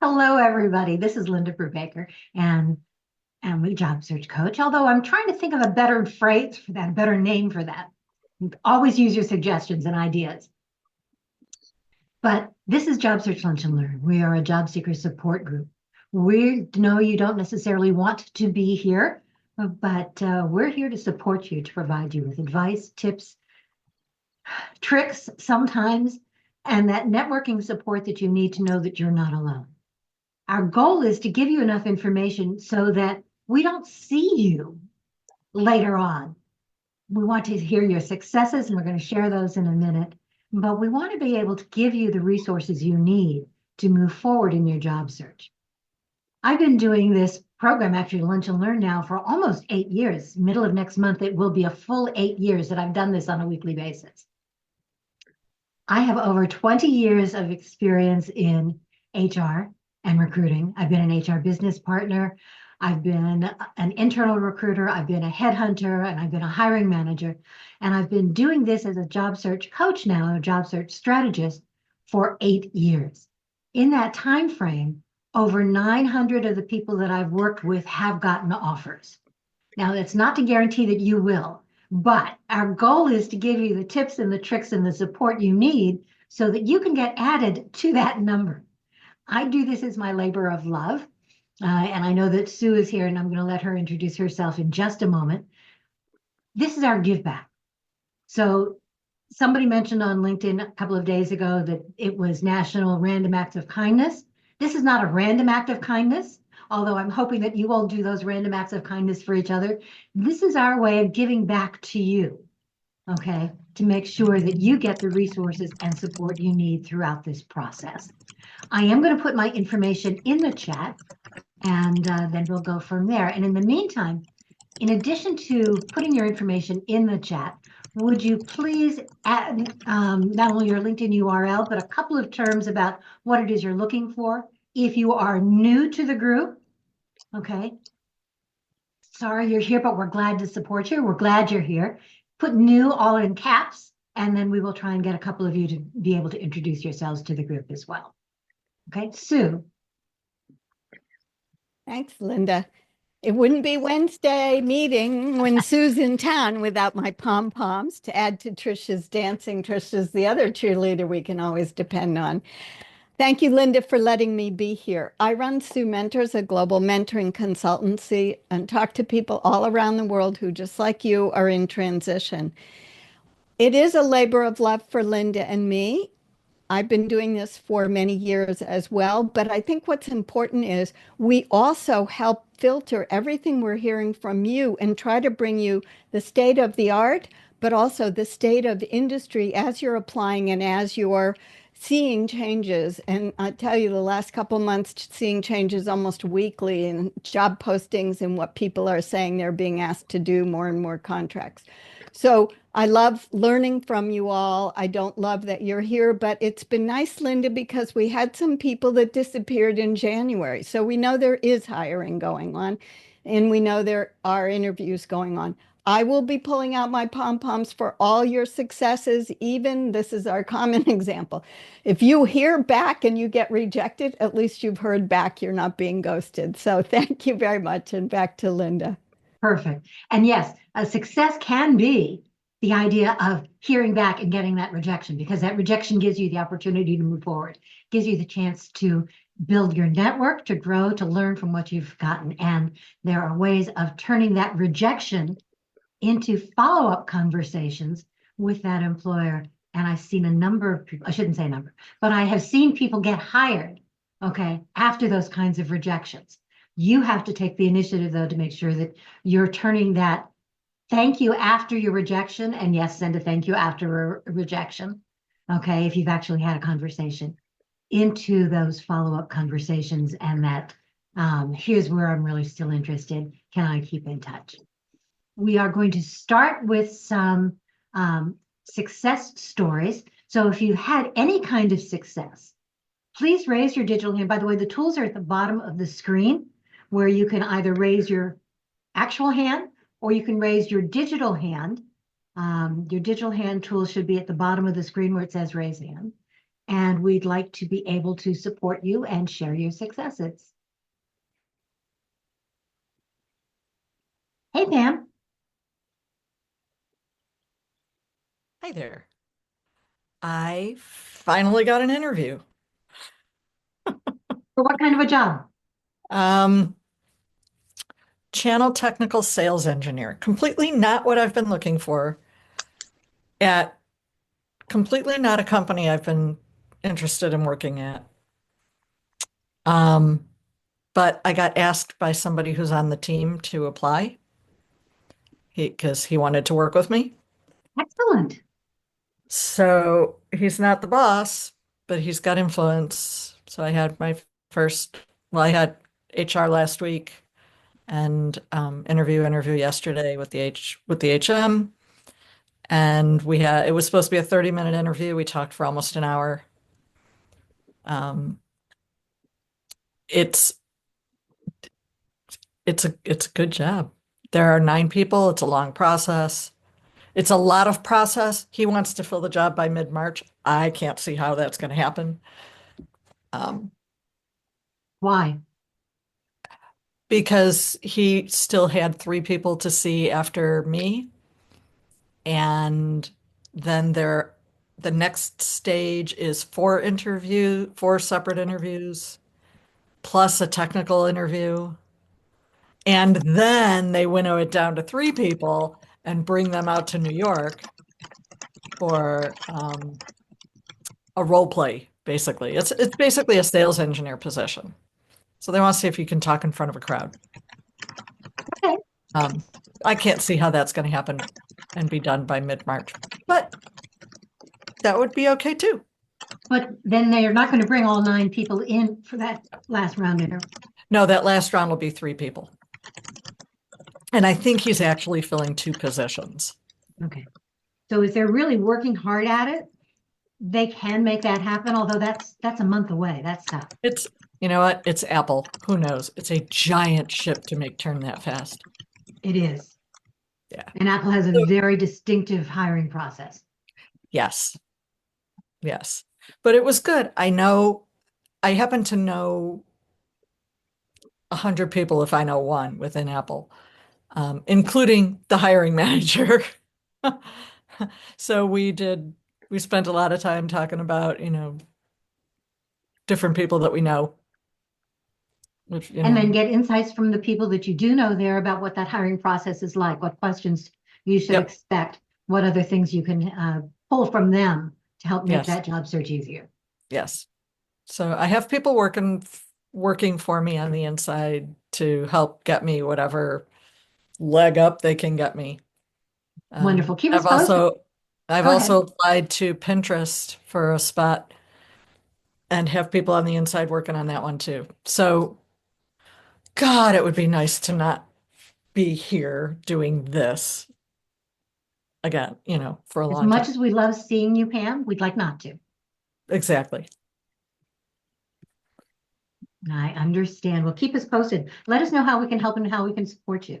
Hello, everybody. This is Linda Brubaker, and I'm a job search coach. Although I'm trying to think of a better phrase for that, a better name for that. Always use your suggestions and ideas. But this is Job Search Lunch and Learn. We are a job seeker support group. We know you don't necessarily want to be here, but we're here to support you, to provide you with advice, tips, tricks sometimes, and that networking support that you need to know that you're not alone. Our goal is to give you enough information so that we don't see you later on. We want to hear your successes, and we're going to share those in a minute. But we want to be able to give you the resources you need to move forward in your job search. I've been doing this program, actually, Lunch and Learn now for almost 8 years. Middle of next month, it will be a full 8 years that I've done this on a weekly basis. I have over 20 years of experience in HR and recruiting. I've been an HR business partner. I've been an internal recruiter. I've been a headhunter, and I've been a hiring manager. And I've been doing this as a job search coach now, a job search strategist for 8 years. In that time frame, over 900 of the people that I've worked with have gotten offers. Now, that's not to guarantee that you will, but our goal is to give you the tips and the tricks and the support you need so that you can get added to that number. I do this as my labor of love. And I know that Sue is here, and I'm going to let her introduce herself in just a moment. This is our give back. So somebody mentioned on LinkedIn a couple of days ago that it was National Random Acts of Kindness. This is not a random act of kindness, although I'm hoping that you all do those random acts of kindness for each other. This is our way of giving back to you, okay, to make sure that you get the resources and support you need throughout this process. I am going to put my information in the chat, and then we'll go from there. And in the meantime, in addition to putting your information in the chat, would you please add not only your LinkedIn URL, but a couple of terms about what it is you're looking for? If you are new to the group, okay, sorry you're here, but we're glad to support you. We're glad you're here. Put new all in caps, and then we will try and get a couple of you to be able to introduce yourselves to the group as well. Okay, Sue. Thanks, Linda. It wouldn't be Wednesday meeting when Sue's in town without my pom-poms to add to Trisha's dancing. Trisha's the other cheerleader we can always depend on. Thank you, Linda, for letting me be here. I run Sue Mentors, a global mentoring consultancy, and talk to people all around the world who, just like you, are in transition. It is a labor of love for Linda and me. I've been doing this for many years as well, but I think what's important is we also help filter everything we're hearing from you and try to bring you the state of the art, but also the state of industry as you're applying and as you're seeing changes. And I tell you, the last couple months, seeing changes almost weekly in job postings and what people are saying they're being asked to do, more and more contracts. So I love learning from you all. I don't love that you're here, but it's been nice, Linda, because we had some people that disappeared in January. So we know there is hiring going on, and we know there are interviews going on. I will be pulling out my pom-poms for all your successes. Even this is our common example. If you hear back and you get rejected, at least you've heard back. You're not being ghosted. So thank you very much. And back to Linda. Perfect. And yes, a success can be the idea of hearing back and getting that rejection, because that rejection gives you the opportunity to move forward, gives you the chance to build your network, to grow, to learn from what you've gotten. And there are ways of turning that rejection into follow-up conversations with that employer. And I've seen a number of people, I shouldn't say number, but I have seen people get hired, okay, after those kinds of rejections. You have to take the initiative, though, to make sure that you're turning that thank you after your rejection, and yes, send a thank you after a rejection, okay, if you've actually had a conversation, into those follow-up conversations, and that here's where I'm really still interested. Can I keep in touch? We are going to start with some success stories. So if you had any kind of success, please raise your digital hand. By the way, the tools are at the bottom of the screen, where you can either raise your actual hand or you can raise your digital hand. Your digital hand tool should be at the bottom of the screen where it says raise hand. and we'd like to be able to support you and share your successes. Hey, Pam. Hi there. I finally got an interview. For what kind of a job? Um, Channel technical sales engineer. Completely not what I've been looking for at completely not a company I've been interested in working at. Um, but I got asked by somebody who's on the team to apply because he wanted to work with me. Excellent. So he's not the boss, but he's got influence. So I had my first, well, I had HR last week and interview yesterday with the HM. And it was supposed to be a 30-minute interview. We talked for almost an hour. Um, it's it's a good job. There are 9 people. It's a long process. It's a lot of process. He wants to fill the job by mid-March. I can't see how that's going to happen. Why? Because he still had 3 people to see after me. And then the next stage is 4 separate interviews, plus a technical interview. And then they winnow it down to 3 people and bring them out to New York for a role play, basically. It's basically a sales engineer position. So they want to see if you can talk in front of a crowd. Okay. I can't see how that's going to happen and be done by mid-March, but that would be okay too. But then they're not going to bring all 9 people in for that last round interview. No, that last round will be 3 people. And I think he's actually filling 2 positions. Okay. So if they're really working hard at it, they can make that happen, although that's a month away. That's tough. You know what? It's Apple. Who knows? It's a giant ship to make turn that fast. It is. Yeah. And Apple has a very distinctive hiring process. Yes. Yes. But it was good. I happen to know 100 people if I know one within Apple, including the hiring manager. So we spent a lot of time talking about, different people that we know. Which, And then get insights from the people that you do know there about what that hiring process is like, what questions you should Yep. expect, what other things you can pull from them to help make Yes. that job search easier. Yes. So I have people working for me on the inside to help get me whatever leg up they can get me. Wonderful. Keep us I've posted. I've Go also ahead. applied to Pinterest for a spot and have people on the inside working on that one too. So, God, it would be nice to not be here doing this again, for a As long much time. as we love seeing you, Pam, we'd like not to. Exactly. I understand. Well, keep us posted. Let us know how we can help and how we can support you.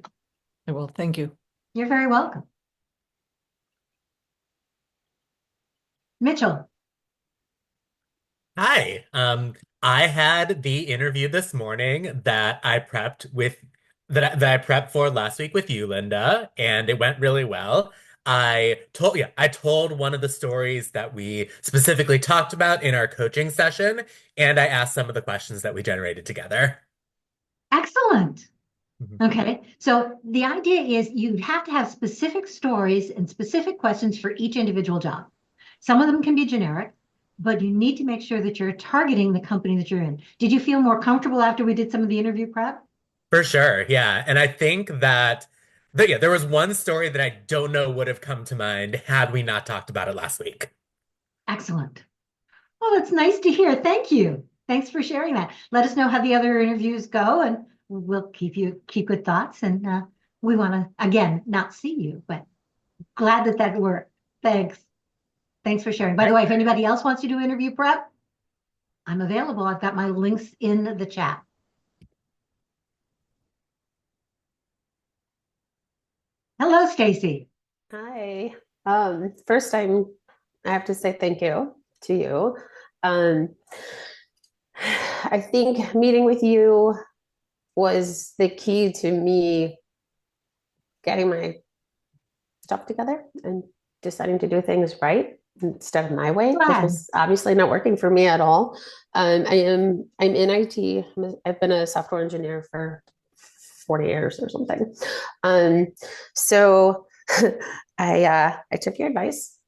I will. Thank you. You're very welcome. Mitchell. Hi. I had the interview this morning that I prepped with that I prepped for last week with you, Linda, and it went really well. I told one of the stories that we specifically talked about in our coaching session, and I asked some of the questions that we generated together. Excellent. Mhm. Okay. So the idea is you have to have specific stories and specific questions for each individual job. Some of them can be generic, but you need to make sure that you're targeting the company that you're in. Did you feel more comfortable after we did some of the interview prep? For sure, yeah. And I think that there was one story that I don't know would have come to mind had we not talked about it last week. Excellent. Well, it's nice to hear. Thank you. Thanks for sharing that. Let us know how the other interviews go, and we'll keep good thoughts. And we want to again not see you, but glad that worked. Thanks. Thanks for sharing. By the way, if anybody else wants to do interview prep, I'm available. I've got my links in the chat. Hello, Stacy. Hi. First, I have to say thank you to you. Um, I think meeting with you was the key to me getting my stuff together and deciding to do things right instead of my way, which Glad. was obviously not working for me at all. I'm in IT. I've been a software engineer for 40 years or something. So I took your advice.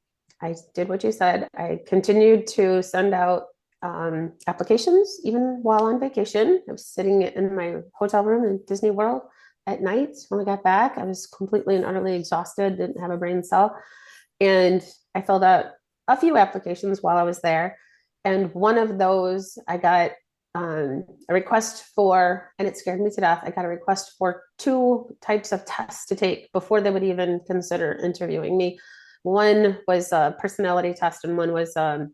I did what you said. I continued to send out applications even while on vacation. I was sitting in my hotel room in Disney World at night when I got back. I was completely and utterly exhausted, didn't have a brain cell. And I filled out a few applications while I was there. And one of those, I got a request for, and it scared me to death. I got a request for 2 types of tests to take before they would even consider interviewing me. One was a personality test, and one was a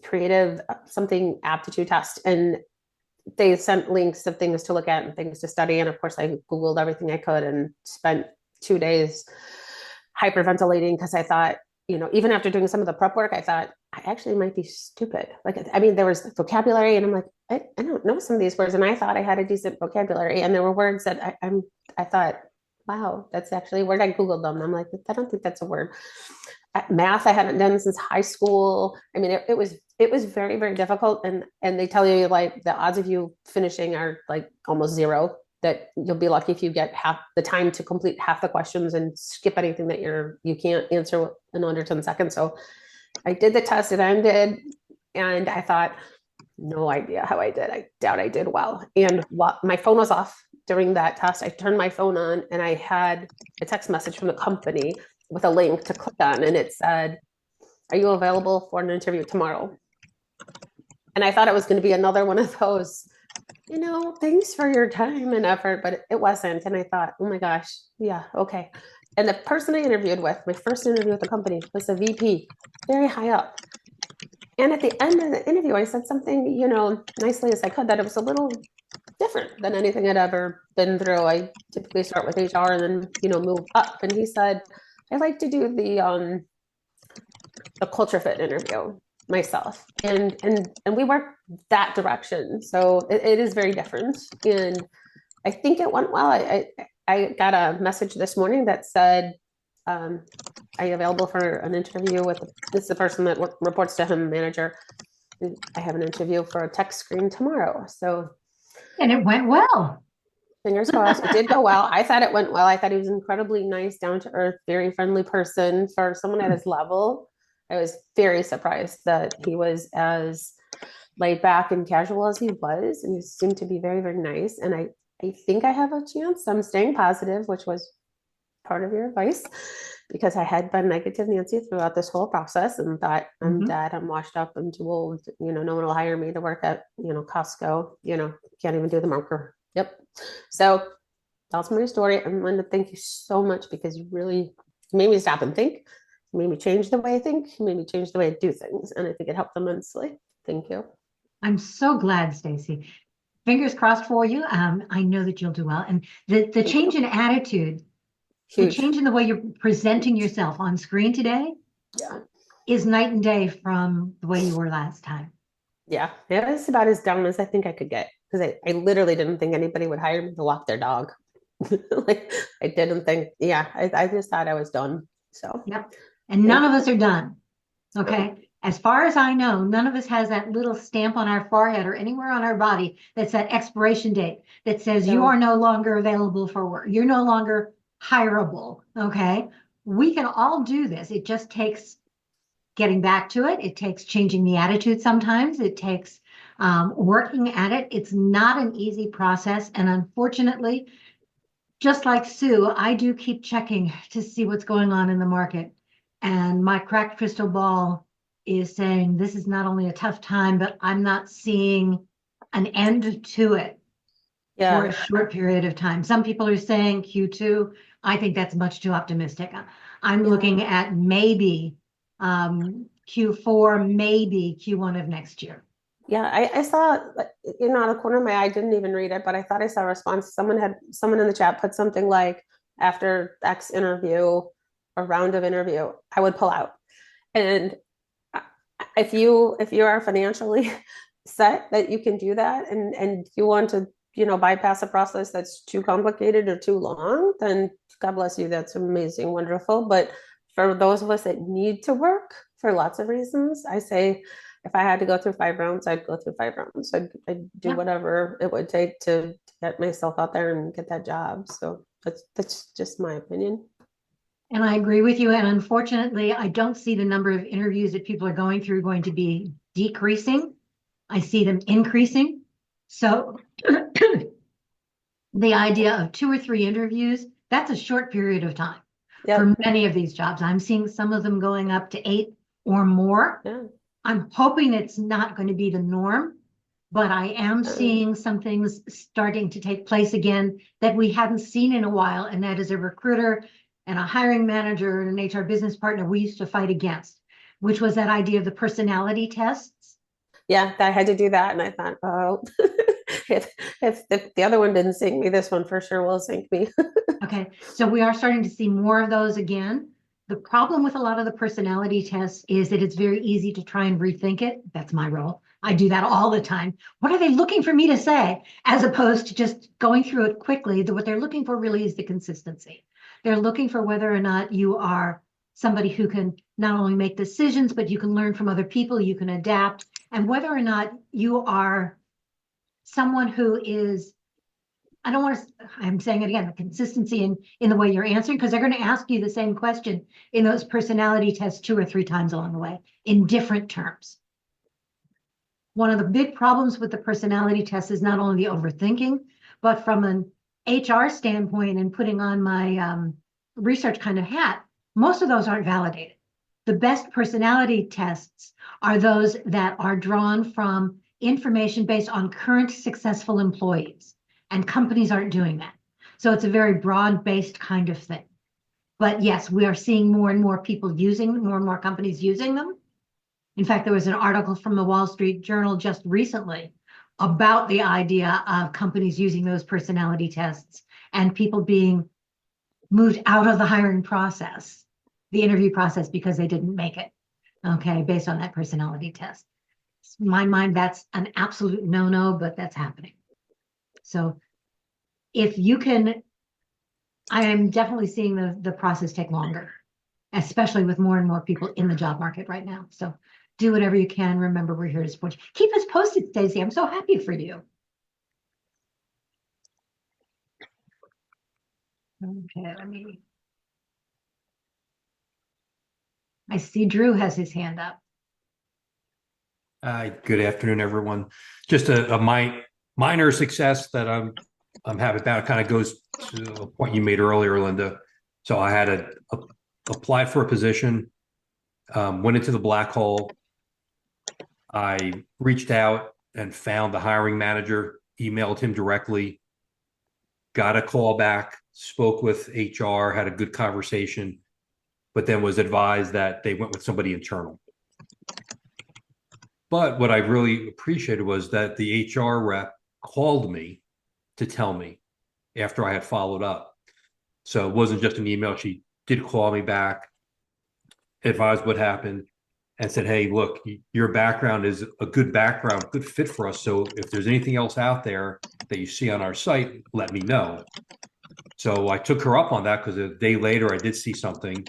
creative something aptitude test. And they sent links of things to look at and things to study. And of course, I Googled everything I could and spent 2 days hyperventilating because I thought, even after doing some of the prep work, I thought I actually might be stupid. There was vocabulary, and I'm like, I don't know some of these words, and I thought I had a decent vocabulary, and there were words that I thought, wow, that's actually a word. I Googled them. I'm like, I don't think that's a word. Math I hadn't done since high school. I mean, it was very, very difficult, and they tell you like the odds of you finishing are like almost zero. That you'll be lucky if you get half the time to complete half the questions and skip anything that you can't answer in under 10 seconds. So I did the test, it ended, and I thought, no idea how I did. I doubt I did well. And my phone was off during that test. I turned my phone on, and I had a text message from the company with a link to click on, and it said, "Are you available for an interview tomorrow?" And I thought it was going to be another one of those, thanks for your time and effort, but it wasn't. And I thought, oh my gosh, yeah, okay. And the person I interviewed with, my first interview with the company, was a VP, very high up. And at the end of the interview, I said something, nicely as I could, that it was a little different than anything I'd ever been through. I typically start with HR and then, move up. And he said, I like to do the culture fit interview myself, and we work that direction, so it is very different, and I think it went well. I got a message this morning that said, are you available for an interview with this is the person that reports to him, manager. I have an interview for a tech screen tomorrow, And it went well. fingers crossed. It did go well. I thought it went well. I thought he was incredibly nice, down to earth, very friendly person for someone at his level. I was very surprised that he was as laid back and casual as he was, and he seemed to be very, very nice. And I think I have a chance. I'm staying positive, which was part of your advice, because I had been negative Nancy throughout this whole process and thought, I'm dead, I'm washed up, I'm too old, no one will hire me to work at, Costco, can't even do the marker. Yep. So that's my story. I'm going to thank you so much, because you really made me stop and think. Made me change the way I think, made me change the way I do things. And I think it helped immensely. Thank you. I'm so glad, Stacy. Fingers crossed for you. I know that you'll do well. And the change in attitude, the Huge. change in the way you're presenting yourself on screen today Yeah. is night and day from the way you were last time. Yeah. It was about as down as I think I could get, because I literally didn't think anybody would hire me to walk their dog. Like, I didn't think, I just thought I was done. So, Yep. And none of us are done. Okay. As far as I know, none of us has that little stamp on our forehead or anywhere on our body that's that expiration date that says you No. are no longer available for work. You're no longer hireable. Okay. We can all do this. It just takes getting back to it. It takes changing the attitude sometimes. It takes working at it. It's not an easy process. And unfortunately, just like Sue, I do keep checking to see what's going on in the market. And my cracked crystal ball is saying this is not only a tough time, but I'm not seeing an end to it for a short period of time. Some people are saying Q2. I think that's much too optimistic. I'm looking at maybe Q4, maybe Q1 of next year. Yeah, I saw, out of the corner of my eye, I didn't even read it, but I thought I saw a response. Someone in the chat put something like, after X interview or round of interview, I would pull out. And if you are financially set that you can do that, and you want to, bypass a process that's too complicated or too long, then God bless you. That's amazing, wonderful. But for those of us that need to work for lots of reasons, I say, if I had to go through 5 rounds, I'd go through 5 rounds. I'd do Yeah. whatever it would take to get myself out there and get that job. So that's just my opinion. And I agree with you. And unfortunately, I don't see the number of interviews that people are going through going to be decreasing. I see them increasing. So the idea of 2 or 3 interviews, that's a short period of time Yeah, for many of these jobs. I'm seeing some of them going up to 8 or more. yeah. I'm hoping it's not going to be the norm, but I am seeing some things starting to take place again that we hadn't seen in a while. And that is a recruiter and a hiring manager and an HR business partner we used to fight against, which was that idea of the personality tests. Yeah, I had to do that, and I thought, oh, if the other one didn't sink me, this one for sure will sink me. Okay, so we are starting to see more of those again. The problem with a lot of the personality tests is that it's very easy to try and rethink it. That's my role. I do that all the time. What are they looking for me to say? As opposed to just going through it quickly. What they're looking for really is the consistency. They're looking for whether or not you are somebody who can not only make decisions, but you can learn from other people, you can adapt, and whether or not you are someone who is, I don't want to, I'm saying it again, the consistency in the way you're answering, because they're going to ask you the same question in those personality tests 2 or 3 times along the way in different terms. One of the big problems with the personality test is not only the overthinking, but from an HR standpoint and putting on my research kind of hat, most of those aren't validated. The best personality tests are those that are drawn from information based on current successful employees, and companies aren't doing that. So it's a very broad-based kind of thing. But yes, we are seeing more and more people using, more and more companies using them. In fact, there was an article from the Wall Street Journal just recently about the idea of companies using those personality tests and people being moved out of the hiring process, the interview process, because they didn't make it, okay, based on that personality test. In my mind, that's an absolute no-no, but that's happening. So if you can, I am definitely seeing the process take longer, especially with more and more people in the job market right now. So do whatever you can. Remember, we're here to support you. Keep us posted, Stacey. I'm so happy for you. Okay, I see Drew has his hand up. Good afternoon, everyone. Just a minor success that I'm happy about. It kind of goes to a point you made earlier, Linda. So I had applied for a position, went into the black hole. I reached out and found the hiring manager, emailed him directly, got a call back, spoke with HR, had a good conversation, but then was advised that they went with somebody internal. But what I really appreciated was that the HR rep called me to tell me after I had followed up. So it wasn't just an email. She did call me back, advised what happened, and said, hey, look, your background is a good background, good fit for us. So if there's anything else out there that you see on our site, let me know. So I took her up on that because a day later I did see something,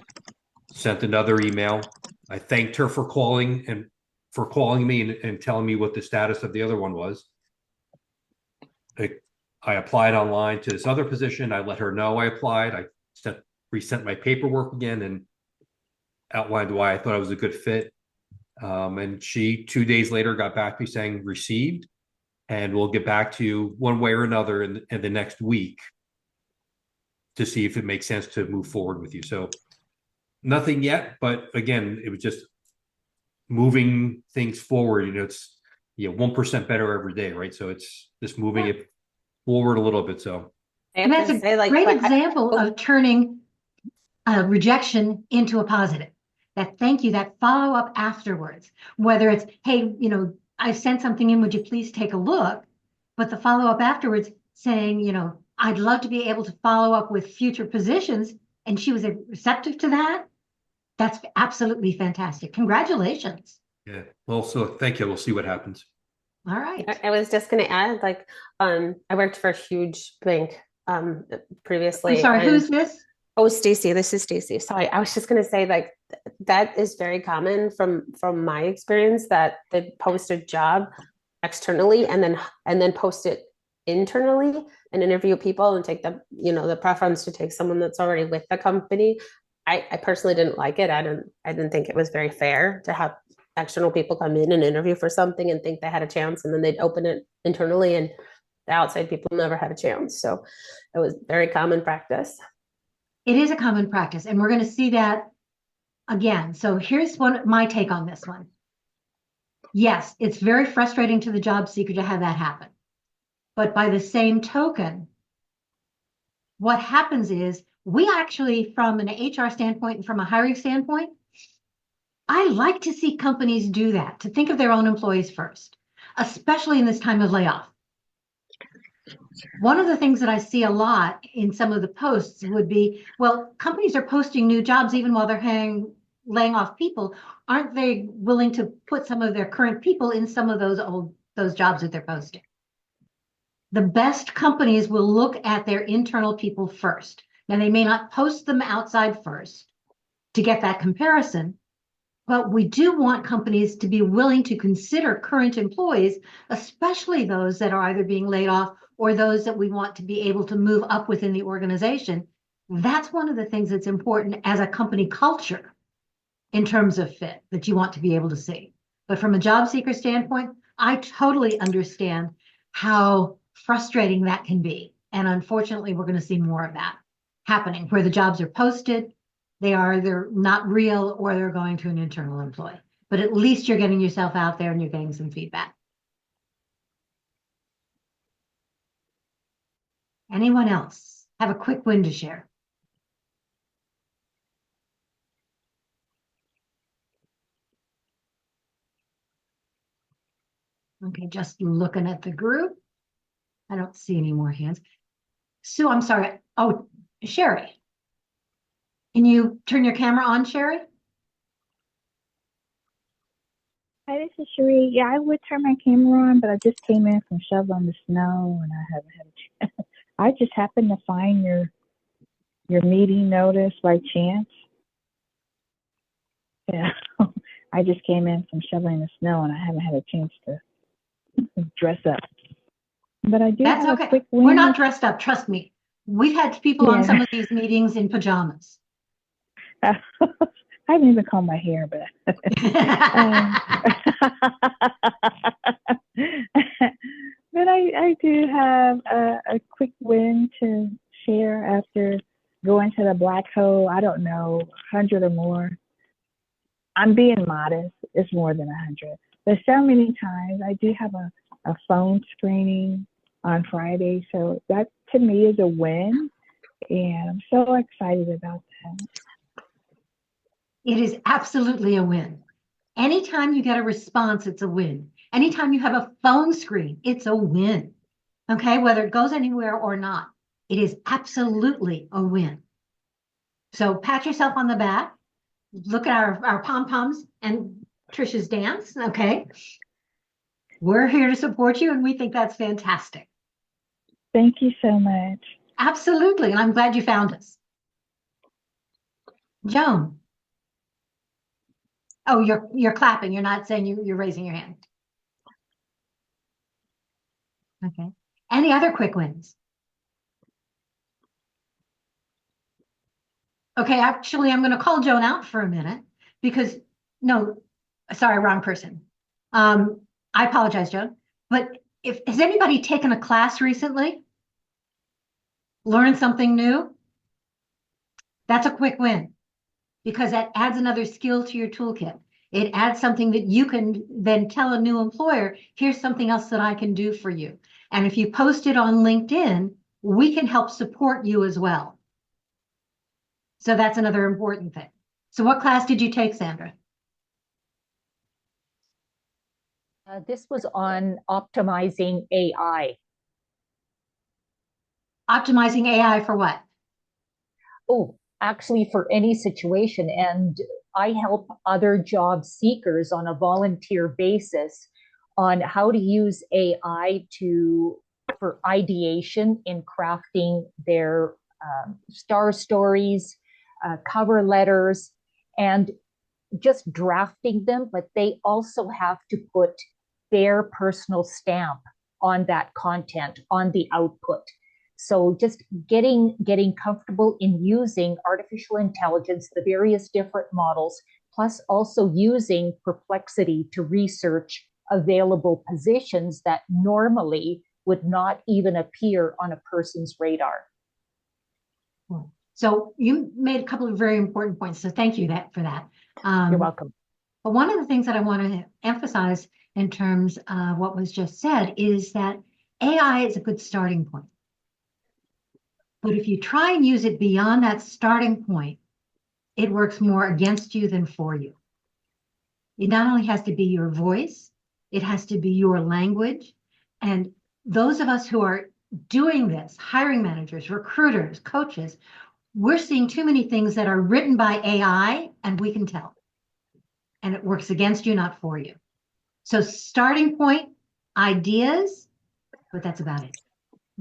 sent another email. I thanked her for calling me and telling me what the status of the other one was. I applied online to this other position. I let her know I applied. I resent my paperwork again and outlined why I thought I was a good fit. And she 2 days later got back to me saying received, and we'll get back to you one way or another in the next week to see if it makes sense to move forward with you. So nothing yet, but again, it was just moving things forward. It's 1% better every day, right? So it's just moving it forward a little bit. So And that's a great example of turning a rejection into a positive. That thank you, that follow up afterwards, whether it's, hey, I sent something in, would you please take a look? But the follow up afterwards saying, I'd love to be able to follow up with future positions. And she was receptive to that. That's absolutely fantastic. Congratulations. Yeah. Well, so thank you. We'll see what happens. All right. I was just going to add, like, I worked for a huge bank previously. I'm sorry, and who's this? Oh, Stacy, this is Stacy. Sorry, I was just going to say, like, that is very common from my experience, that they post a job externally and then post it internally and interview people and take the preference to take someone that's already with the company. I personally didn't like it. I didn't think it was very fair to have external people come in and interview for something and think they had a chance, and then they'd open it internally and the outside people never had a chance. So it was very common practice. It is a common practice, and we're going to see that again. So here's my take on this one. Yes, it's very frustrating to the job seeker to have that happen. But by the same token, what happens is we actually, from an HR standpoint and from a hiring standpoint, I like to see companies do that, to think of their own employees first, especially in this time of layoff. One of the things that I see a lot in some of the posts would be, well, companies are posting new jobs even while they're laying off people. Aren't they willing to put some of their current people in some of those jobs that they're posting? The best companies will look at their internal people first. Now, they may not post them outside first to get that comparison, but we do want companies to be willing to consider current employees, especially those that are either being laid off or those that we want to be able to move up within the organization. That's one of the things that's important as a company culture in terms of fit that you want to be able to see. But from a job seeker standpoint, I totally understand how frustrating that can be. And unfortunately, we're going to see more of that happening where the jobs are posted. They're not real, or they're going to an internal employee. But at least you're getting yourself out there and you're getting some feedback. Anyone else have a quick win to share? Okay, just looking at the group. I don't see any more hands. Sue, I'm sorry. Oh, Sherry. Can you turn your camera on, Sherry? Hi, this is Cherie. Yeah, I would turn my camera on, but I just came in from shoveling the snow and I haven't had a chance. I just happened to find your meeting notice by chance. Yeah, I just came in from shoveling the snow and I haven't had a chance to dress up. But I do That's have a okay. quick win. We're not dressed up, trust me. We've had people on some of these meetings in pajamas. I haven't even combed my hair, but but I do have a quick win to share after going to the black hole. I don't know, 100 or more. I'm being modest. It's more than 100. But so many times I do have a phone screening on Friday. So that to me is a win. And I'm so excited about that. It is absolutely a win. Anytime you get a response, it's a win. Anytime you have a phone screen, it's a win. Okay, whether it goes anywhere or not, it is absolutely a win. So pat yourself on the back, look at our pom-poms and Trisha's dance, okay? We're here to support you, and we think that's fantastic. Thank you so much. Absolutely, and I'm glad you found us. Joan. Oh, you're clapping. You're not saying you're raising your hand. Okay. Any other quick wins? Okay, actually, I'm going to call Joan out for a minute because, no, sorry, wrong person. I apologize, Joan. But has anybody taken a class recently? Learned something new? That's a quick win because that adds another skill to your toolkit. It adds something that you can then tell a new employer, here's something else that I can do for you. And if you post it on LinkedIn, we can help support you as well. So that's another important thing. So what class did you take, Sandra? This was on optimizing AI. Optimizing AI for what? Oh, actually for any situation. And I help other job seekers on a volunteer basis on how to use AI for ideation in crafting their star stories, cover letters, and just drafting them, but they also have to put their personal stamp on that content, on the output. So just getting comfortable in using artificial intelligence, the various different models, plus also using Perplexity to research available positions that normally would not even appear on a person's radar. So you made a couple of very important points. So thank you for that. You're welcome. But one of the things that I want to emphasize in terms of what was just said is that AI is a good starting point. But if you try and use it beyond that starting point, it works more against you than for you. It not only has to be your voice, it has to be your language. And those of us who are doing this, hiring managers, recruiters, coaches, we're seeing too many things that are written by AI, and we can tell. And it works against you, not for you. So starting point, ideas, but that's about it.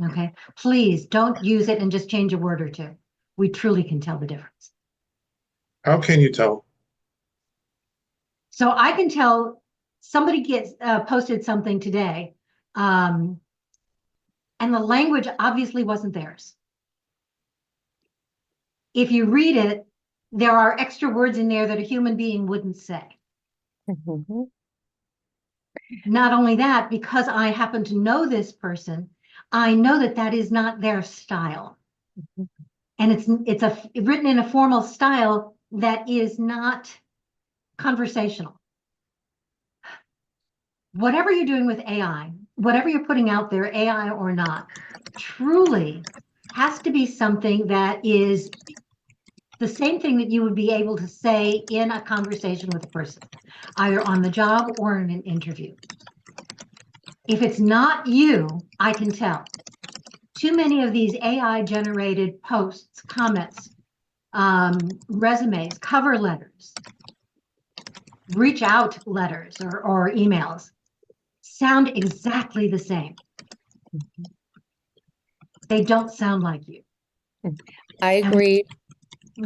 Okay. Please don't use it and just change a word or two. We truly can tell the difference. How can you tell? So I can tell somebody posted something today, and the language obviously wasn't theirs. If you read it, there are extra words in there that a human being wouldn't say. Mm-hmm. Not only that, because I happen to know this person, I know that that is not their style. Mm-hmm. And it's written in a formal style that is not conversational. Whatever you're doing with AI, whatever you're putting out there, AI or not, truly has to be something that is the same thing that you would be able to say in a conversation with a person, either on the job or in an interview. If it's not you, I can tell. Too many of these AI-generated posts, comments, resumes, cover letters, reach out letters or emails sound exactly the same. They don't sound like you. I agree.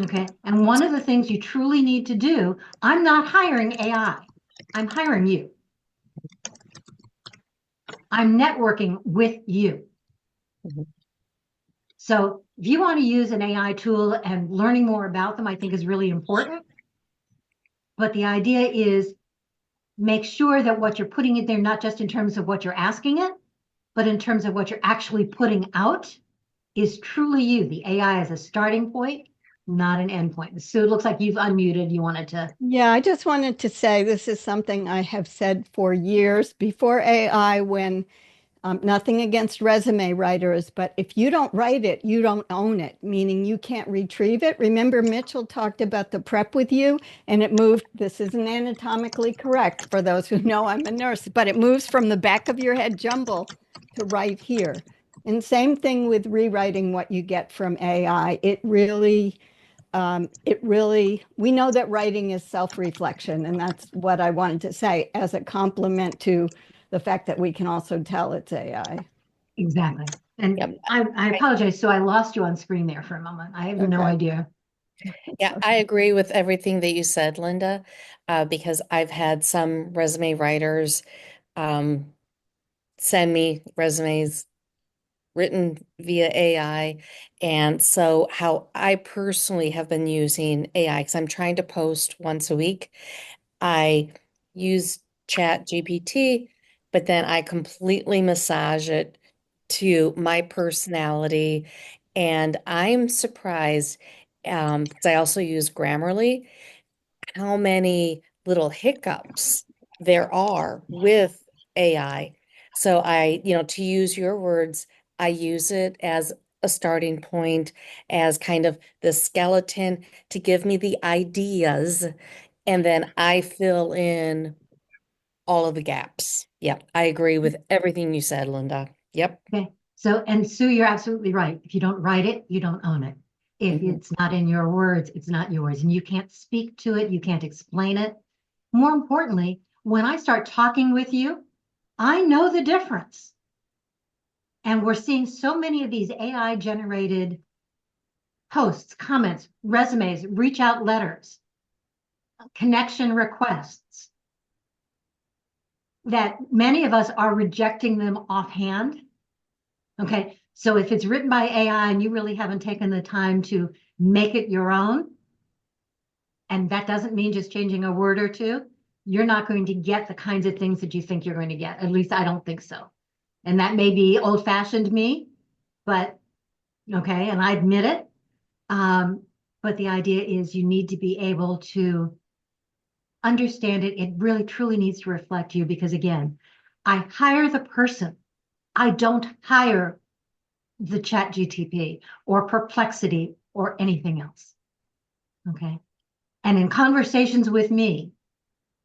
Okay. And one of the things you truly need to do, I'm not hiring AI. I'm hiring you. I'm networking with you. Mm-hmm. So if you want to use an AI tool and learning more about them, I think is really important. But the idea is make sure that what you're putting in there, not just in terms of what you're asking it, but in terms of what you're actually putting out is truly you. The AI is a starting point, not an end point. Sue, it looks like you've unmuted. You wanted to. Yeah, I just wanted to say this is something I have said for years before AI, when nothing against resume writers, but if you don't write it, you don't own it, meaning you can't retrieve it. Remember, Mitchell talked about the prep with you, and it moved. This isn't anatomically correct for those who know I'm a nurse, but it moves from the back of your head jumble to right here. And same thing with rewriting what you get from AI. It really, we know that writing is self-reflection, and that's what I wanted to say as a compliment to the fact that we can also tell it's AI. Exactly. And yep. I apologize. So I lost you on screen there for a moment. I have no idea. Yeah, I agree with everything that you said, Linda, because I've had some resume writers send me resumes written via AI. And so how I personally have been using AI, because I'm trying to post once a week, I use ChatGPT, but then I completely massage it to my personality. And I'm surprised, because I also use Grammarly, how many little hiccups there are with AI. So to use your words, I use it as a starting point, as kind of the skeleton to give me the ideas, and then I fill in all of the gaps. Yep, I agree with everything you said, Linda. Yep. Okay. So, and Sue, you're absolutely right. If you don't write it, you don't own it. If it's not in your words, it's not yours, and you can't speak to it, you can't explain it. More importantly, when I start talking with you, I know the difference. And we're seeing so many of these AI generated posts, comments, resumes, reach out letters, connection requests, that many of us are rejecting them offhand. Okay, so if it's written by AI and you really haven't taken the time to make it your own, and that doesn't mean just changing a word or two, you're not going to get the kinds of things that you think you're going to get. At least I don't think so. And that may be old-fashioned me, but okay, and I admit it. But the idea is you need to be able to understand it. It really truly needs to reflect you, because again, I hire the person. I don't hire the ChatGPT or Perplexity or anything else. Okay. And in conversations with me,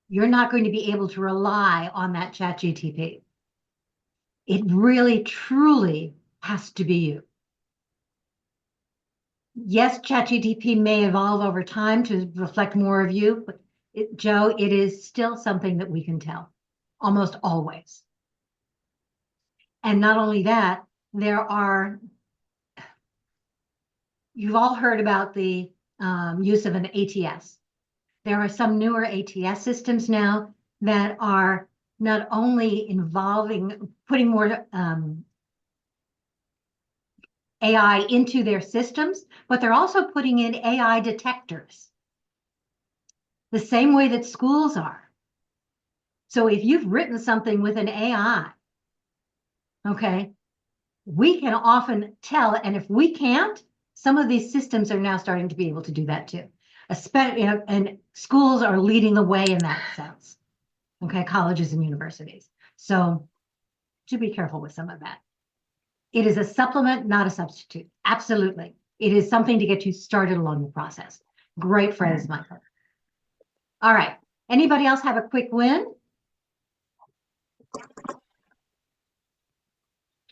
you're not going to be able to rely on that ChatGPT. It really, truly has to be you. Yes, ChatGPT may evolve over time to reflect more of you, but Joe, it is still something that we can tell almost always. And not only that, you've all heard about the use of an ATS. There are some newer ATS systems now that are not only involving putting more AI into their systems, but they're also putting in AI detectors, the same way that schools are. So if you've written something with an AI, okay, we can often tell, and if we can't, some of these systems are now starting to be able to do that too. Especially, and schools are leading the way in that sense. Okay, colleges and universities. So to be careful with some of that. It is a supplement, not a substitute. Absolutely. It is something to get you started along the process. Great phrase, Michael. All right. Anybody else have a quick win?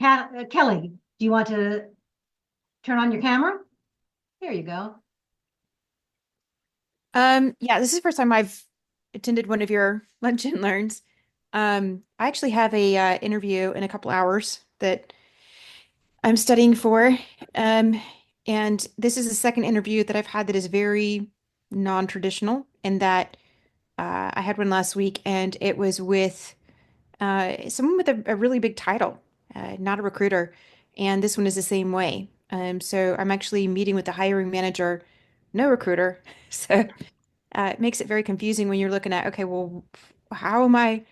Kelly, do you want to turn on your camera? There you go. Yeah, this is the first time I've attended one of your lunch and learns. I actually have a interview in a couple hours that I'm studying for. And this is the second interview that I've had that is very non-traditional, in that I had one last week and it was with someone with a really big title, not a recruiter. And this one is the same way. So I'm actually meeting with the hiring manager, no recruiter. So it makes it very confusing when you're looking at, okay, well, how am I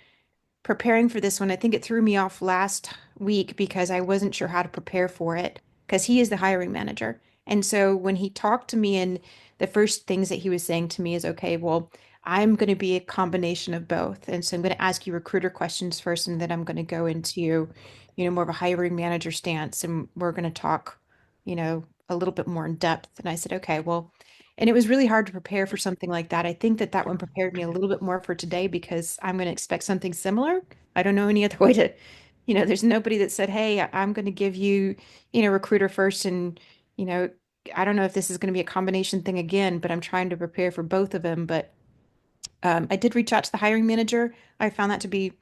preparing for this one? I think it threw me off last week because I wasn't sure how to prepare for it, because he is the hiring manager. And so when he talked to me, and the first things that he was saying to me is, okay, well, I'm going to be a combination of both. And so I'm going to ask you recruiter questions first, and then I'm going to go into, more of a hiring manager stance, and we're going to talk, a little bit more in depth. And I said, okay, well, and it was really hard to prepare for something like that. I think that that one prepared me a little bit more for today, because I'm going to expect something similar. I don't know any other way to, there's nobody that said, hey, I'm going to give you, recruiter first. And, I don't know if this is going to be a combination thing again, but I'm trying to prepare for both of them. But I did reach out to the hiring manager. I found that to be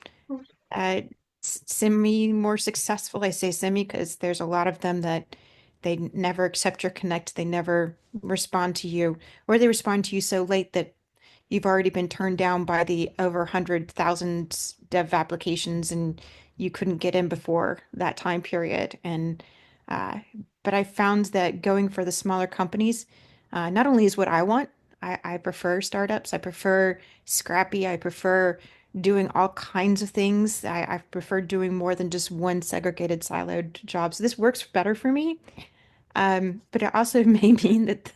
semi more successful. I say semi because there's a lot of them that they never accept your connect. They never respond to you, or they respond to you so late that you've already been turned down by the over 100,000 dev applications and you couldn't get in before that time period. And but I found that going for the smaller companies not only is what I want. I prefer startups. I prefer scrappy. I prefer doing all kinds of things. I prefer doing more than just one segregated siloed job. So this works better for me. But it also may mean that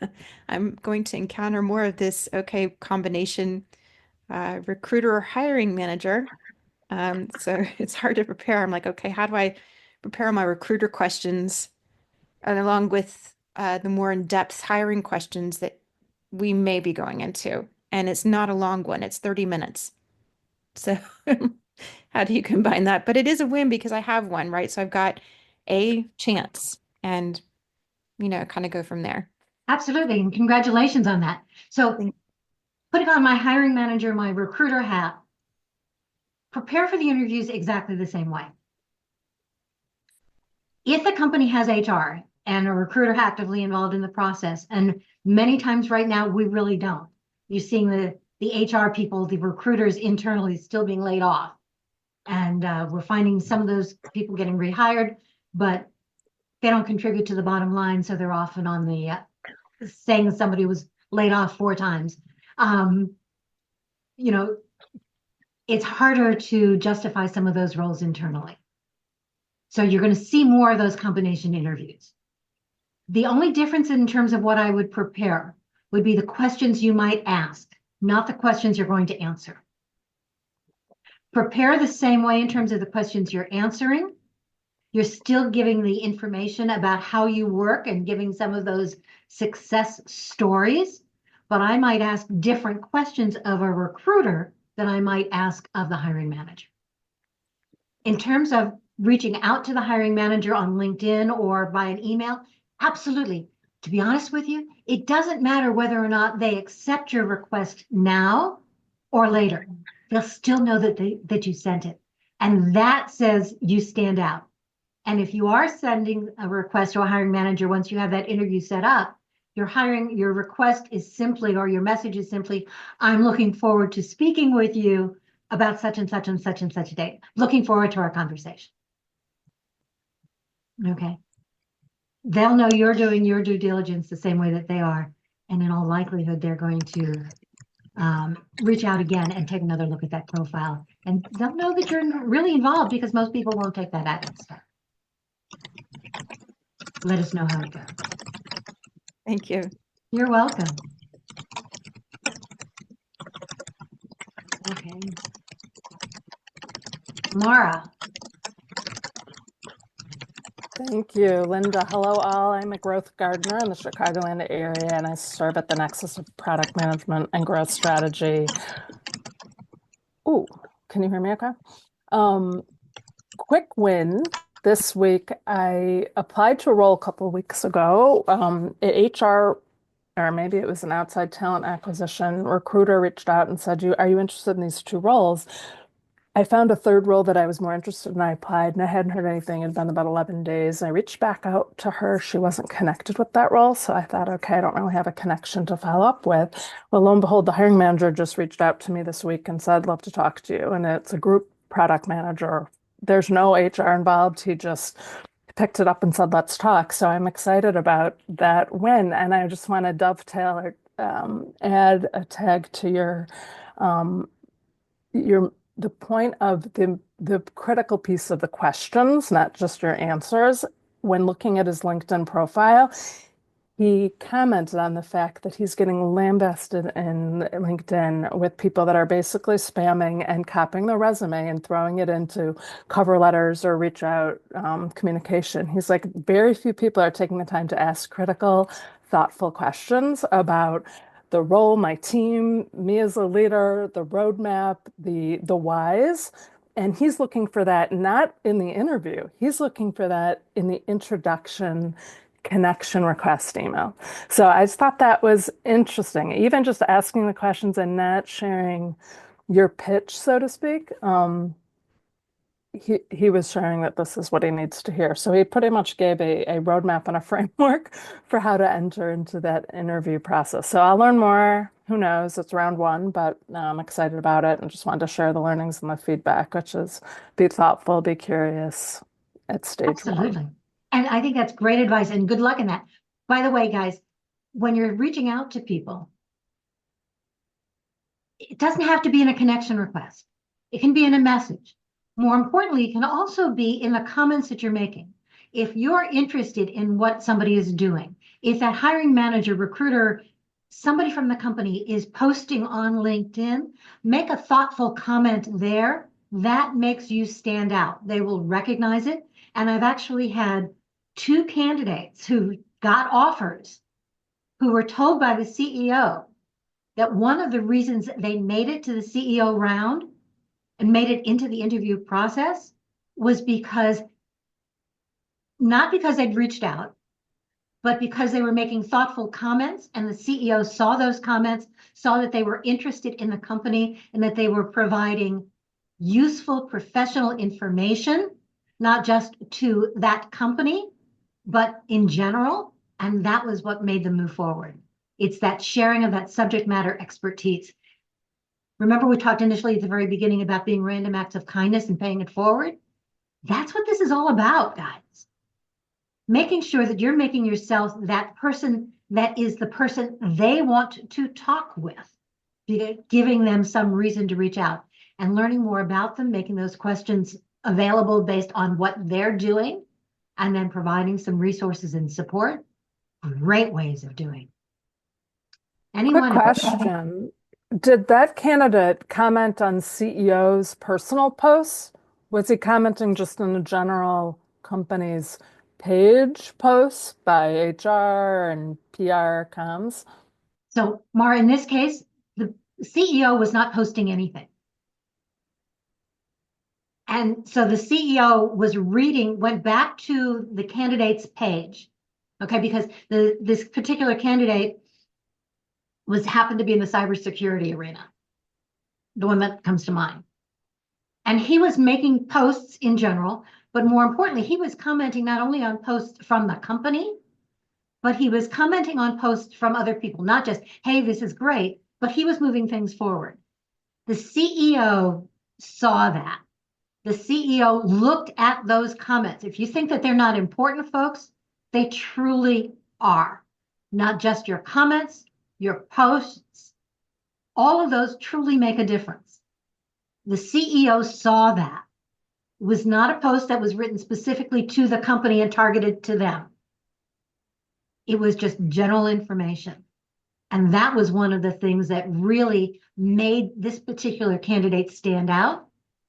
I'm going to encounter more of this, okay, combination recruiter or hiring manager. So it's hard to prepare. I'm like, okay, how do I prepare my recruiter questions, and along with the more in-depth hiring questions that we may be going into? And it's not a long one, it's 30 minutes. So how do you combine that? But it is a win because I have one, right? So I've got a chance, and kind of go from there. Absolutely, and congratulations on that. So Thank- putting on my hiring manager, my recruiter hat, prepare for the interviews exactly the same way. If the company has HR and a recruiter actively involved in the process, and many times right now we really don't. You're seeing the HR people, the recruiters internally still being laid off. And we're finding some of those people getting rehired, but they don't contribute to the bottom line. So they're often on the saying somebody was laid off 4 times. You know, it's harder to justify some of those roles internally. So you're going to see more of those combination interviews. The only difference in terms of what I would prepare would be the questions you might ask, not the questions you're going to answer. Prepare the same way in terms of the questions you're answering. You're still giving the information about how you work and giving some of those success stories, but I might ask different questions of a recruiter than I might ask of the hiring manager. In terms of reaching out to the hiring manager on LinkedIn or by an email, absolutely. To be honest with you, it doesn't matter whether or not they accept your request now or later. They'll still know that you sent it. And that says you stand out. And if you are sending a request to a hiring manager, once you have that interview set up, your request is simply, or your message is simply, I'm looking forward to speaking with you about such and such and such and such a date. Looking forward to our conversation. Okay. They'll know you're doing your due diligence the same way that they are. And in all likelihood, they're going to reach out again and take another look at that profile. And they'll know that you're really involved because most people won't take that admin step. Let us know how it goes. Thank you. You're welcome. Okay. Mara. Thank you, Linda. Hello, all. I'm a growth gardener in the Chicagoland area, and I serve at the nexus of product management and growth strategy. Oh, can you hear me okay? Quick win. This week, I applied to a role a couple of weeks ago. At HR, or maybe it was an outside talent acquisition recruiter, reached out and said, are you interested in these 2 roles? I found a 3rd role that I was more interested in. I applied and I hadn't heard anything. It had been about 11 days. I reached back out to her. She wasn't connected with that role. So I thought, okay, I don't really have a connection to follow up with. Well, lo and behold, the hiring manager just reached out to me this week and said, love to talk to you. And it's a group product manager. There's no HR involved. He just picked it up and said, let's talk. So I'm excited about that win. And I just want to dovetail or add a tag to the point of the critical piece of the questions, not just your answers. When looking at his LinkedIn profile, he commented on the fact that he's getting lambasted in LinkedIn with people that are basically spamming and copying their resume and throwing it into cover letters or reach out communication. He's like, very few people are taking the time to ask critical, thoughtful questions about the role, my team, me as a leader, the roadmap, the whys. And he's looking for that not in the interview. He's looking for that in the introduction connection request email. So I just thought that was interesting. Even just asking the questions and not sharing your pitch, so to speak. He was sharing that this is what he needs to hear. So he pretty much gave a roadmap and a framework for how to enter into that interview process. So I'll learn more. Who knows? It's round 1, but I'm excited about it and just wanted to share the learnings and the feedback, which is be thoughtful, be curious at stage Absolutely. 1. And I think that's great advice and good luck in that. By the way, guys, when you're reaching out to people, it doesn't have to be in a connection request. It can be in a message. More importantly, it can also be in the comments that you're making. If you're interested in what somebody is doing, if that hiring manager, recruiter, somebody from the company is posting on LinkedIn, make a thoughtful comment there. That makes you stand out. They will recognize it. And I've actually had 2 candidates who got offers who were told by the CEO that one of the reasons they made it to the CEO round and made it into the interview process was because, not because they'd reached out, but because they were making thoughtful comments and the CEO saw those comments, saw that they were interested in the company and that they were providing useful professional information, not just to that company, but in general. And that was what made them move forward. It's that sharing of that subject matter expertise. Remember, we talked initially at the very beginning about being random acts of kindness and paying it forward? That's what this is all about, guys. Making sure that you're making yourself that person that is the person they want to talk with, giving them some reason to reach out and learning more about them, making those questions available based on what they're doing, and then providing some resources and support. Great ways of doing. Anyone Quick else? question. Did that candidate comment on CEO's personal posts? Was he commenting just on the general company's page posts by HR and PR comms? So, Mara, in this case, the CEO was not posting anything. And so the CEO was went back to the candidate's page, okay, because this particular candidate happened to be in the cybersecurity arena, the one that comes to mind. And he was making posts in general, but more importantly, he was commenting not only on posts from the company, but he was commenting on posts from other people, not just, hey, this is great, but he was moving things forward. The CEO saw that. The CEO looked at those comments. If you think that they're not important, folks, they truly are. Not just your comments, your posts, all of those truly make a difference. The CEO saw that. It was not a post that was written specifically to the company and targeted to them. It was just general information. And that was one of the things that really made this particular candidate stand out.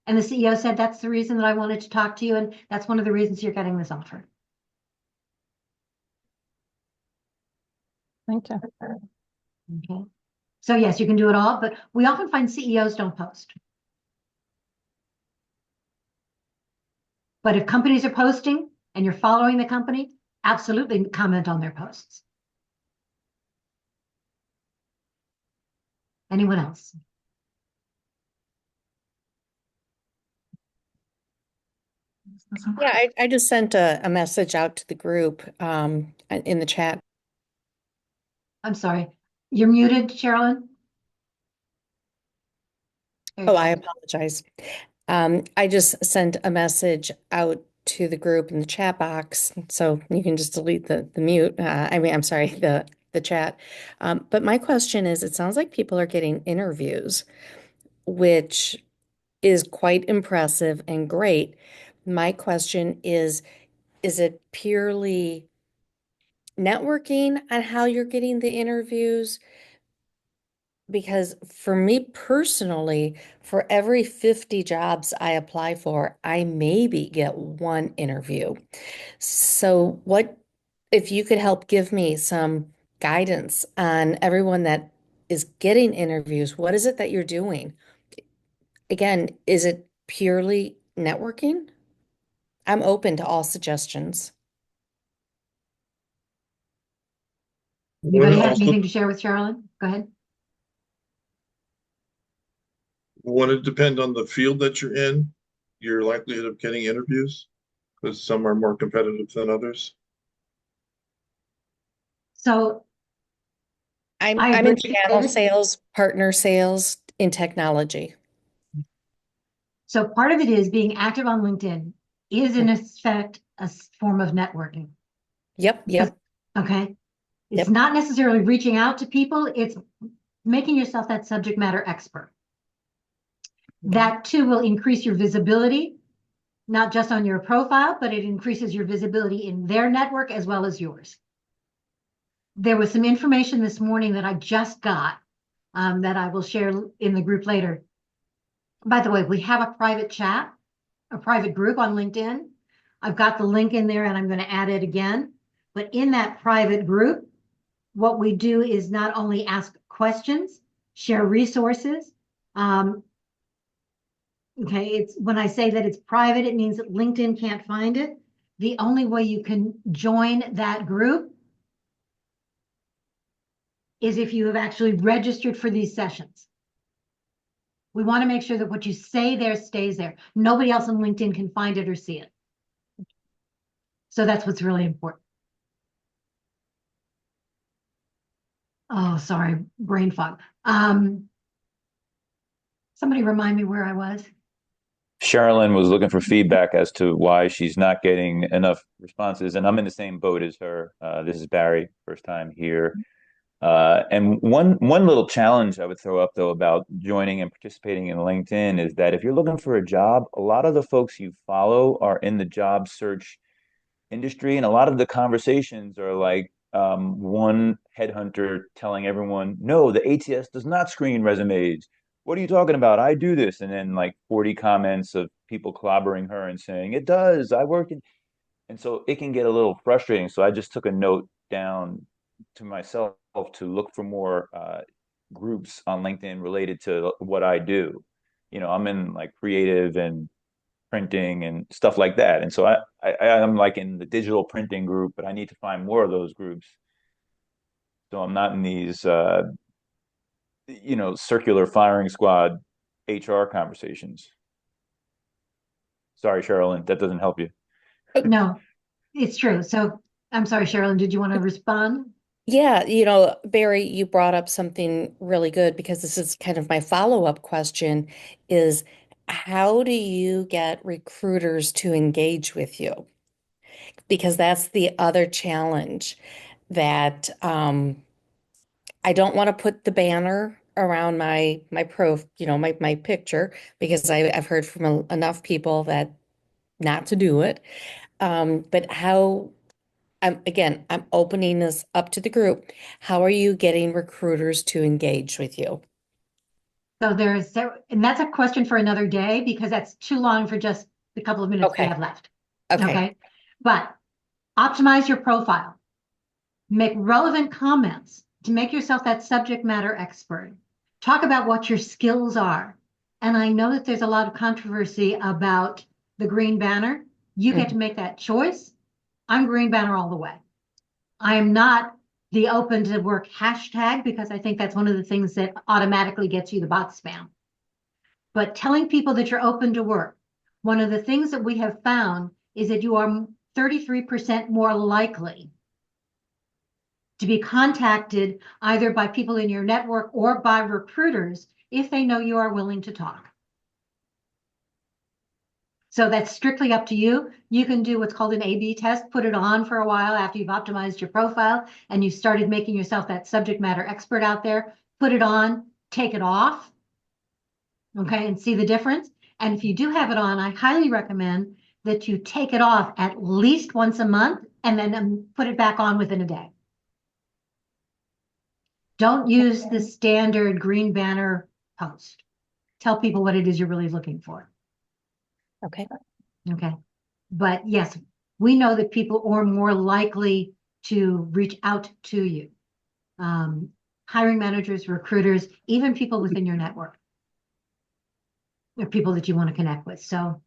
And the CEO said, that's the reason that I wanted to talk to you. And that's one of the reasons you're getting this offer. Thank you. Okay. So yes, you can do it all, but we often find CEOs don't post. But if companies are posting and you're following the company, absolutely comment on their posts. Anyone else? Yeah, I just sent a message out to the group in the chat. I'm sorry. You're muted, Sherilyn. Oh, I apologize. I just sent a message out to the group in the chat box, so you can just delete the mute. I'm sorry, the chat. But my question is, it sounds like people are getting interviews, which is quite impressive and great. My question is it purely networking on how you're getting the interviews? Because for me personally, for every 50 jobs I apply for, I maybe get one interview. So if you could help give me some guidance on everyone that is getting interviews, what is it that you're doing? Again, is it purely networking? I'm open to all suggestions. Anybody have anything to share with Sherilyn? Go ahead. Would it depend on the field that you're in, your likelihood of getting interviews? Because some are more competitive than others. So I'm I in agree. channel sales, partner sales, in technology. So part of it is being active on LinkedIn is in effect a form of networking. Yep. Okay. It's Yep. not necessarily reaching out to people. It's making yourself that subject matter expert. That too will increase your visibility, not just on your profile, but it increases your visibility in their network as well as yours. There was some information this morning that I just got that I will share in the group later. By the way, we have a private chat, a private group on LinkedIn. I've got the link in there and I'm going to add it again. But in that private group, what we do is not only ask questions, share resources. Okay, it's when I say that it's private, it means that LinkedIn can't find it. The only way you can join that group is if you have actually registered for these sessions. We want to make sure that what you say there stays there. Nobody else on LinkedIn can find it or see it. So that's what's really important. Oh, sorry, brain fog. Somebody remind me where I was. Sherilyn was looking for feedback as to why she's not getting enough responses, and I'm in the same boat as her. This is Barry, first time here. And one little challenge I would throw up though about joining and participating in LinkedIn is that if you're looking for a job, a lot of the folks you follow are in the job search industry, and a lot of the conversations are like one headhunter telling everyone, "No, the ATS does not screen resumes. What are you talking about? I do this," and then like 40 comments of people clobbering her and saying, "It does. I work in," and so it can get a little frustrating. So I just took a note down to myself to look for more groups on LinkedIn related to what I do. You know, I'm in like creative and printing and stuff like that. And so I'm like in the digital printing group, but I need to find more of those groups. So I'm not in these, circular firing squad HR conversations. Sorry, Sherilyn, that doesn't help you. No, it's true. So I'm sorry, Sherilyn, did you want to respond? Yeah, Barry, you brought up something really good because this is kind of my follow-up question is how do you get recruiters to engage with you? Because that's the other challenge that I don't want to put the banner around my my picture because I've heard from enough people that not to do it. But how I'm opening this up to the group. How are you getting recruiters to engage with you? So and that's a question for another day because that's too long for just the couple of minutes we Okay. have left. Okay. But optimize your profile. Make relevant comments to make yourself that subject matter expert. Talk about what your skills are. And I know that there's a lot of controversy about the green banner. You get to make that choice. I'm green banner all the way. I am not the open to work hashtag because I think that's one of the things that automatically gets you the bot spam. But telling people that you're open to work, one of the things that we have found is that you are 33% more likely to be contacted either by people in your network or by recruiters if they know you are willing to talk. So that's strictly up to you. You can do what's called an A/B test, put it on for a while after you've optimized your profile and you started making yourself that subject matter expert out there, put it on, take it off, okay, and see the difference. And if you do have it on, I highly recommend that you take it off at least once a month and then put it back on within a day. Don't use the standard green banner post. Tell people what it is you're really looking for. Okay. Okay. But yes, we know that people are more likely to reach out to you. Hiring managers, recruiters, even people within your network. They're people that you want to connect with. So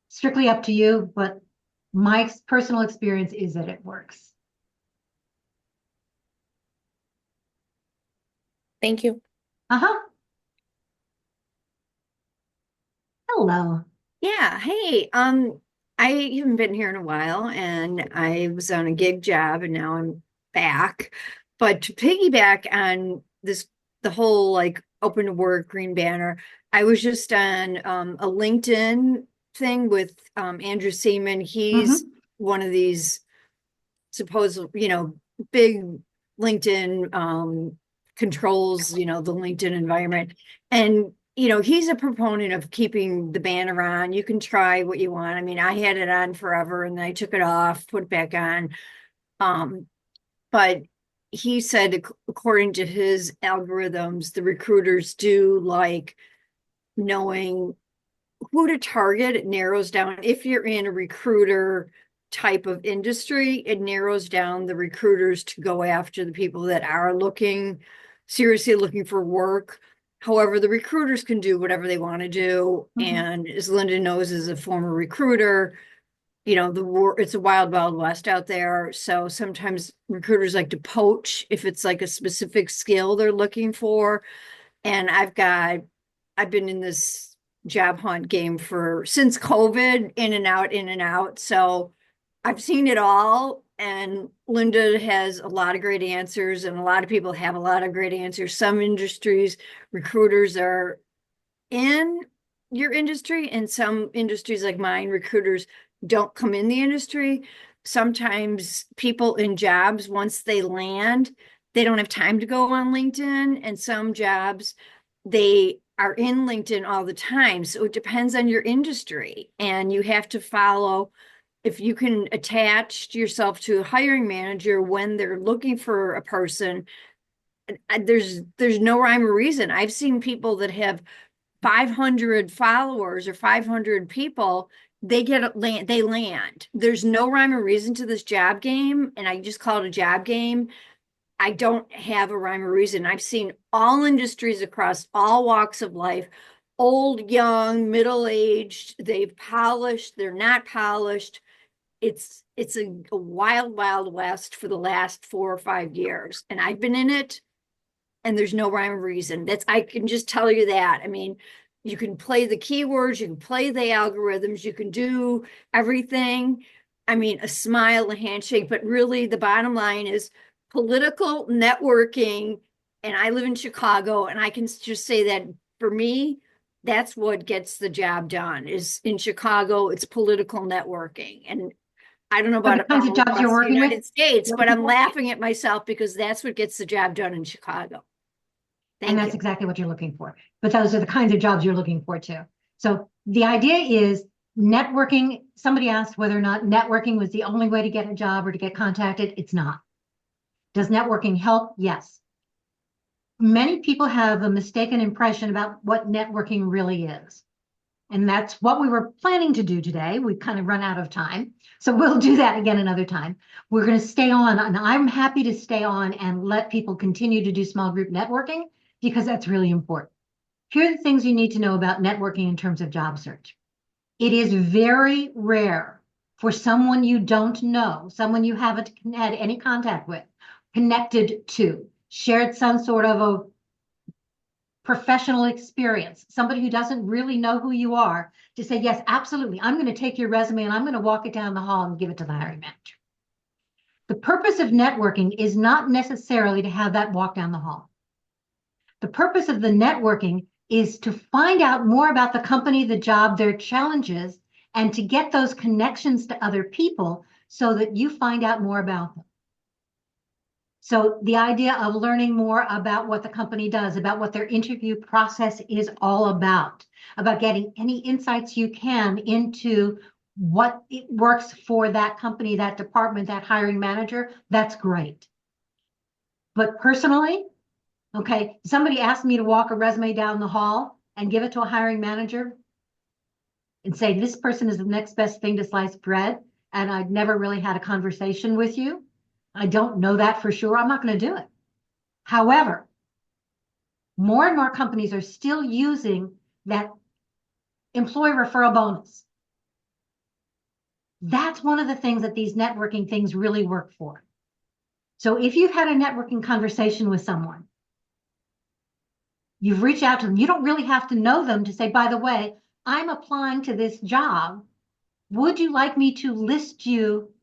strictly up to you, but my personal experience is that it works. Thank you. Uh-huh. Hello. Yeah, hey, I haven't been here in a while and I was on a gig job and now I'm back. But to piggyback on the whole like open to work green banner, I was just on a LinkedIn thing with Andrew Seaman. He's one of these supposed, big LinkedIn controls, the LinkedIn environment. And he's a proponent of keeping the banner on. You can try what you want. I mean, I had it on forever and then I took it off, put it back on. But he said, according to his algorithms, the recruiters do like knowing who to target. It narrows down. If you're in a recruiter type of industry, it narrows down the recruiters to go after the people that are seriously looking for work. However, the recruiters can do whatever they want to do. And as Linda knows, as a former recruiter, it's a wild, wild west out there. So sometimes recruiters like to poach if it's like a specific skill they're looking for. And I've been in this job hunt game since COVID, in and out, in and out. So I've seen it all. And Linda has a lot of great answers, and a lot of people have a lot of great answers. Some industries, recruiters are in your industry, and some industries like mine, recruiters don't come in the industry. Sometimes people in jobs, once they land, they don't have time to go on LinkedIn, and some jobs, they are in LinkedIn all the time. So it depends on your industry, and you have to follow. If you can attach yourself to a hiring manager when they're looking for a person, there's no rhyme or reason. I've seen people that have 500 followers or 500 people, they land. There's no rhyme or reason to this job game, and I just call it a job game. I don't have a rhyme or reason. I've seen all industries across all walks of life, old, young, middle-aged, they've polished, they're not polished. It's a wild, wild west for the last 4 or 5 years. And I've been in it, and there's no rhyme or reason. I can just tell you that. I mean, you can play the keywords, you can play the algorithms, you can do everything. I mean, a smile, a handshake, but really the bottom line is political networking. And I live in Chicago, and I can just say that for me, that's what gets the job done. Is in Chicago, it's political networking. And I don't know about the kinds of jobs you're working the with? United States, but I'm laughing at myself because that's what gets the job done in Chicago. And that's exactly what you're looking for. But those are the kinds of jobs you're looking for too. So the idea is networking. Somebody asked whether or not networking was the only way to get a job or to get contacted. It's not. Does networking help? Yes. Many people have a mistaken impression about what networking really is. And that's what we were planning to do today. We've kind of run out of time. So we'll do that again another time. We're going to stay on, and I'm happy to stay on and let people continue to do small group networking, because that's really important. Here are the things you need to know about networking in terms of job search. It is very rare for someone you don't know, someone you haven't had any contact with, connected to, shared some sort of a professional experience, somebody who doesn't really know who you are, to say, yes, absolutely, I'm going to take your resume and I'm going to walk it down the hall and give it to the hiring manager. The purpose of networking is not necessarily to have that walk down the hall. The purpose of the networking is to find out more about the company, the job, their challenges, and to get those connections to other people so that you find out more about them. So the idea of learning more about what the company does, about what their interview process is all about getting any insights you can into what it works for that company, that department, that hiring manager, that's great. But personally, okay, somebody asked me to walk a resume down the hall and give it to a hiring manager and say, this person is the next best thing to sliced bread, and I've never really had a conversation with you. I don't know that for sure. I'm not going to do it. However, more and more companies are still using that employee referral bonus. That's one of the things that these networking things really work for. So if you've had a networking conversation with someone, you've reached out to them, you don't really have to know them to say, by the way, I'm applying to this job. Would you like me to list you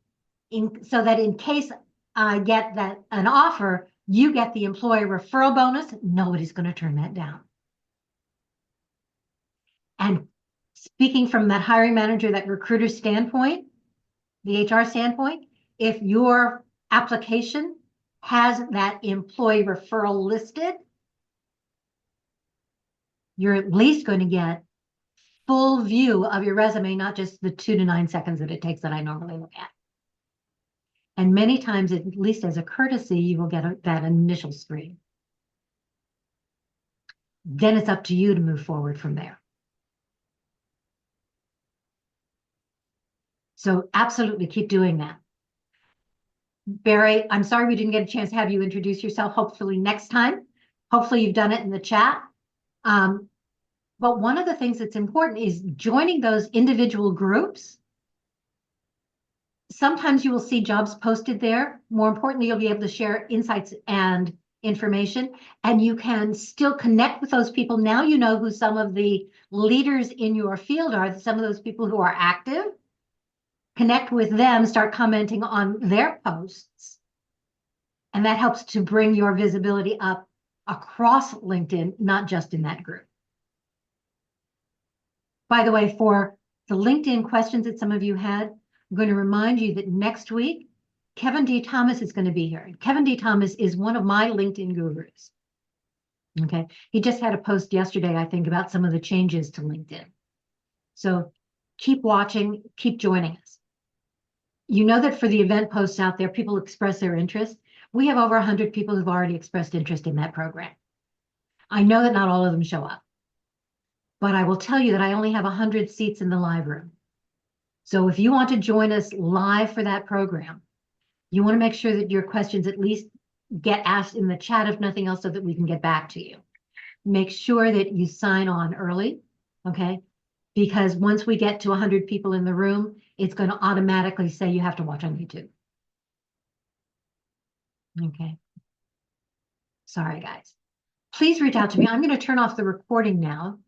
so that in case I get an offer, you get the employee referral bonus? Nobody's going to turn that down. And speaking from that hiring manager, that recruiter standpoint, the HR standpoint, if your application has that employee referral listed, you're at least going to get full view of your resume, not just the 2 to 9 seconds that it takes that I normally look at. And many times, at least as a courtesy, you will get that initial screen. Then it's up to you to move forward from there. So absolutely keep doing that. Barry, I'm sorry we didn't get a chance to have you introduce yourself. Hopefully next time. Hopefully you've done it in the chat. But one of the things that's important is joining those individual groups sometimes you will see jobs posted there. More importantly, you'll be able to share insights and information, and you can still connect with those people. Now you know who some of the leaders in your field are, some of those people who are active. Connect with them, start commenting on their posts. And that helps to bring your visibility up across LinkedIn, not just in that group. By the way, for the LinkedIn questions that some of you had, I'm going to remind you that next week, Kevin D. Thomas is going to be here. Kevin D. Thomas is one of my LinkedIn gurus. Okay. He just had a post yesterday, I think, about some of the changes to LinkedIn. So keep watching, keep joining us. You know that for the event posts out there, people express their interest. We have over 100 people who've already expressed interest in that program. I know that not all of them show up, but I will tell you that I only have 100 seats in the live room. So if you want to join us live for that program, you want to make sure that your questions at least get asked in the chat, if nothing else, so that we can get back to you. Make sure that you sign on early, okay? Because once we get to 100 people in the room, it's going to automatically say you have to watch on YouTube. Okay. Sorry, guys. Please reach out to me. I'm going to turn off the recording now